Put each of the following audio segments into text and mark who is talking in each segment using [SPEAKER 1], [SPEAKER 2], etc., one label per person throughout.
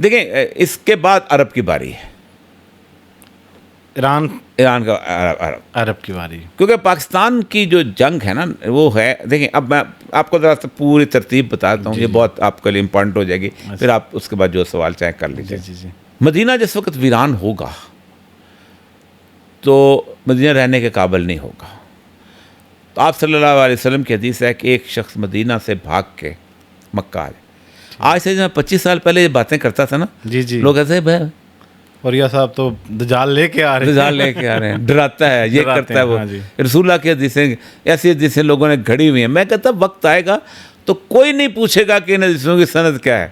[SPEAKER 1] دیکھیں اس کے بعد عرب کی باری ہے، ایران کا
[SPEAKER 2] عرب کی باری،
[SPEAKER 1] کیونکہ پاکستان کی جو جنگ ہے نا وہ ہے، دیکھیں اب میں آپ کو ذرا سا پوری ترتیب بتاتا ہوں، یہ بہت آپ کے لیے امپورٹنٹ ہو جائے گی، پھر آپ اس کے بعد جو سوال چاہیں کر لیجیے۔ مدینہ جس وقت ویران ہوگا تو مدینہ رہنے کے قابل نہیں ہوگا، تو آپ صلی اللہ علیہ وسلم کی حدیث ہے کہ ایک شخص مدینہ سے بھاگ کے مکہ آ جائے۔ آج سے 25 سال پہلے یہ باتیں کرتا تھا نا، لوگ ایسے بھائی
[SPEAKER 2] اور یہ صاحب تو دجال لے کے آ رہے ہیں،
[SPEAKER 1] ڈراتا ہے، یہ کرتا ہے وہ۔ رسول اللہ کی حدیثیں ایسی حدیثیں لوگوں نے گھڑی ہوئی ہیں، میں کہتا وقت آئے گا تو کوئی نہیں پوچھے گا کہ ان حدیثوں کی سند کیا ہے۔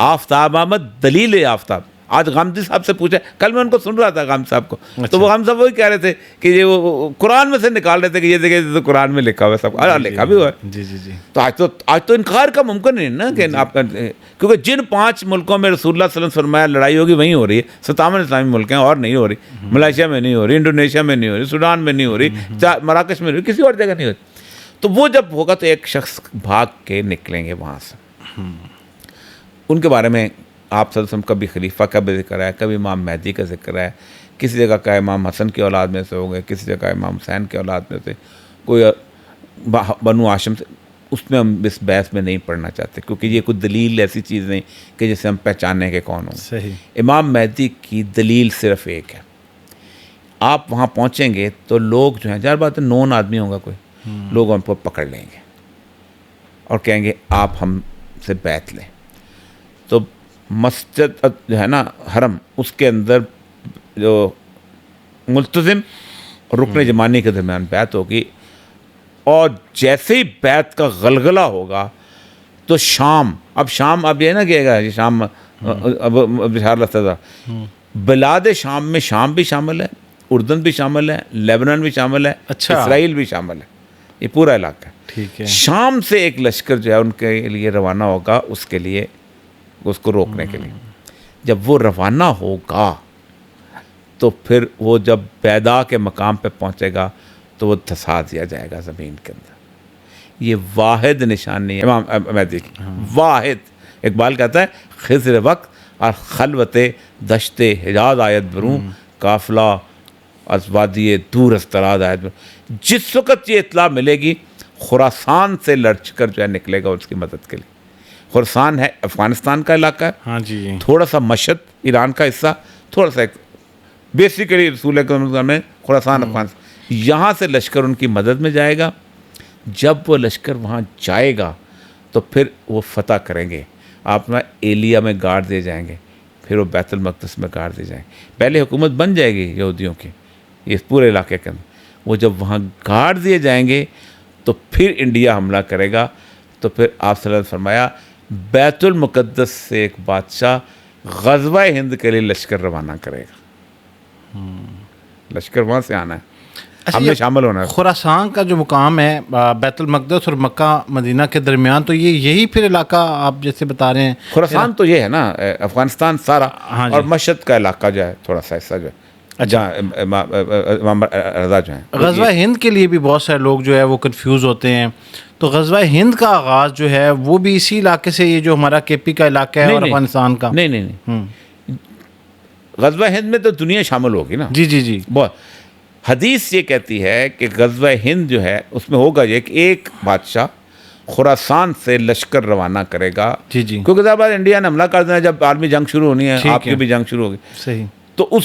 [SPEAKER 1] آفتاب احمد دلیل ہے آفتاب، آج غامدی صاحب سے پوچھا، کل میں ان کو سن رہا تھا غامدی صاحب کو، تو وہ غامدی صاحب وہی کہہ رہے تھے کہ یہ وہ قرآن میں سے نکال رہے تھے کہ یہ دیکھیں تو قرآن میں لکھا ہوا ہے، سب لکھا بھی ہوا ہے۔ تو آج تو انکار کا ممکن نہیں نا کہ آپ کا، کیونکہ جن 5 ملکوں میں رسول اللہ صلی اللہ علیہ وسلم فرمایا لڑائی ہوگی وہیں ہو رہی ہے، 57 اسلامی ملک ہیں اور نہیں ہو رہی، ملائیشیا میں نہیں ہو رہی، انڈونیشیا میں نہیں ہو رہی، سوڈان میں نہیں ہو رہی، مراکش میں نہیں ہو رہی، کسی اور جگہ نہیں ہو رہی۔ تو وہ جب ہوگا تو ایک شخص بھاگ کے نکلیں گے وہاں سے، ان کے بارے میں آپ صلی اللہ علیہ وسلم کبھی خلیفہ کا بھی ذکر ہے، کبھی امام مہدی کا ذکر ہے، کسی جگہ کا امام حسن کی اولاد میں سے ہوں گے، کسی جگہ امام حسین کی اولاد میں سے، کوئی بنو ہاشم سے، اس میں ہم اس بحث میں نہیں پڑھنا چاہتے، کیونکہ یہ کوئی دلیل ایسی چیز نہیں کہ جسے ہم پہچانیں کہ کون ہوں۔
[SPEAKER 2] صحیح۔
[SPEAKER 1] امام مہدی کی دلیل صرف ایک ہے، آپ وہاں پہنچیں گے تو لوگ جو ہیں، جہر بات ہے نون آدمی ہوگا کوئی، لوگ ان کو پکڑ لیں گے اور کہیں گے آپ ہم سے بیعت لیں۔ تو مسجد جو ہے نا حرم، اس کے اندر جو ملتزم اور رکن جمانی کے درمیان بیعت ہوگی، اور جیسے ہی بیعت کا غلغلہ ہوگا تو شام، اب شام اب یہ نہ کہے گا یہ شام اب بشار لفظہ، بلاد شام میں شام بھی شامل ہے، اردن بھی شامل ہے، لیبنان بھی شامل ہے، اسرائیل بھی شامل ہے، یہ پورا علاقہ ہے۔
[SPEAKER 2] ٹھیک ہے۔
[SPEAKER 1] شام سے ایک لشکر جو ہے ان کے لیے روانہ ہوگا، اس کے لیے اس کو روکنے کے لیے۔ جب وہ روانہ ہوگا تو پھر وہ جب بیدا کے مقام پہ پہنچے گا تو وہ دھسا دیا جائے گا زمین کے اندر۔ یہ واحد نشانی ہے امام مہدی کی، واحد۔ اقبال کہتا ہے خضر وقت اور خلوت دشت حجاز آیت بروں، قافلہ از وادی دور استراد آیت بروں۔ جس وقت یہ اطلاع ملے گی خراسان سے لڑچ کر جو ہے نکلے گا اس کی مدد کے لیے۔ خراسان ہے افغانستان کا علاقہ ہے،
[SPEAKER 2] ہاں جی،
[SPEAKER 1] تھوڑا سا مشہد ایران کا حصہ، تھوڑا سا بیسیکلی رسول اکرم میں خراسان افغانستان، یہاں سے لشکر ان کی مدد میں جائے گا۔ جب وہ لشکر وہاں جائے گا تو پھر وہ فتح کریں گے، آپ نا ایلیا میں گاڑ دے جائیں گے، پھر وہ بیت المقدس میں گاڑ دے جائیں گے، پہلے حکومت بن جائے گی یہودیوں کی اس پورے علاقے کے اندر، وہ جب وہاں گاڑ دیے جائیں گے تو پھر انڈیا حملہ کرے گا۔ تو پھر آپ صلی اللہ علیہ وسلم فرمایا بیت المقدس سے ایک بادشاہ غزوہ ہند کے لیے لشکر روانہ کرے گا، لشکر وہاں سے آنا ہے، ہم نے شامل ہونا ہے۔
[SPEAKER 2] خراسان کا جو مقام ہے بیت المقدس اور مکہ مدینہ کے درمیان، تو یہی پھر علاقہ آپ جیسے بتا رہے ہیں،
[SPEAKER 1] خراسان تو یہ ہے نا افغانستان سارا، اور مشہد کا علاقہ جو ہے تھوڑا سا حصہ جو ہے جہاں امام رضا جو ہیں۔
[SPEAKER 2] غزوہ ہند کے لیے بھی بہت سارے لوگ جو ہے وہ کنفیوز ہوتے ہیں، تو غزوہ ہند کا آغاز جو ہے وہ بھی اسی علاقے سے، یہ جو ہمارا کے پی کا علاقہ ہے اور افغانستان کا؟
[SPEAKER 1] نہیں، غزوہ ہند میں تو دنیا شامل ہوگی نا۔
[SPEAKER 2] جی
[SPEAKER 1] بہت حدیث یہ کہتی ہے کہ غزوہ ہند جو ہے اس میں ہوگا یہ کہ ایک بادشاہ خراسان سے لشکر روانہ کرے گا، کیونکہ ظاہر بات انڈیا نے حملہ کر دینا جب عالمی جنگ شروع ہونی ہے، آپ کی بھی جنگ شروع ہوگی،
[SPEAKER 2] صحیح،
[SPEAKER 1] تو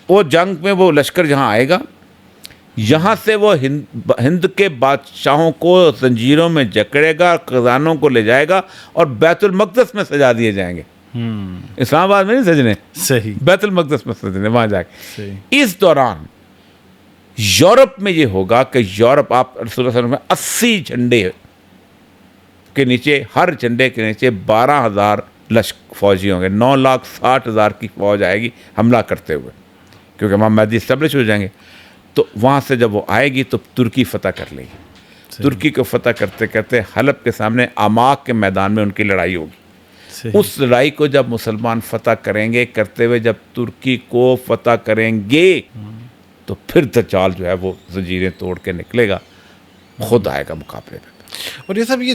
[SPEAKER 1] وہ جنگ میں وہ لشکر جہاں آئے گا، یہاں سے وہ ہند کے بادشاہوں کو زنجیروں میں جکڑے گا، خزانوں کو لے جائے گا اور بیت المقدس میں سجا دیے جائیں گے۔ اسلام آباد میں نہیں سجنے،
[SPEAKER 2] صحیح،
[SPEAKER 1] بیت المقدس میں سجنے وہاں جا کے۔ اس دوران یورپ میں یہ ہوگا کہ یورپ، آپ رسول اللہ صلی اللہ علیہ وسلم 80 جھنڈے کے نیچے، ہر جھنڈے کے نیچے 12,000 فوجی ہوں گے، 9,60,000 کی فوج آئے گی حملہ کرتے ہوئے، کیونکہ امام مہدی اسٹیبلش ہو جائیں گے۔ تو وہاں سے جب وہ آئے گی تو ترکی فتح کر لے گی، ترکی کو فتح کرتے کرتے حلب کے سامنے آماک کے میدان میں ان کی لڑائی ہوگی۔ اس لڑائی کو جب مسلمان فتح کریں گے، کرتے ہوئے جب ترکی کو فتح کریں گے تو پھر دجال جو ہے وہ زنجیریں توڑ کے نکلے گا، خود آئے گا مقابلے میں۔
[SPEAKER 2] اور یہ سب یہ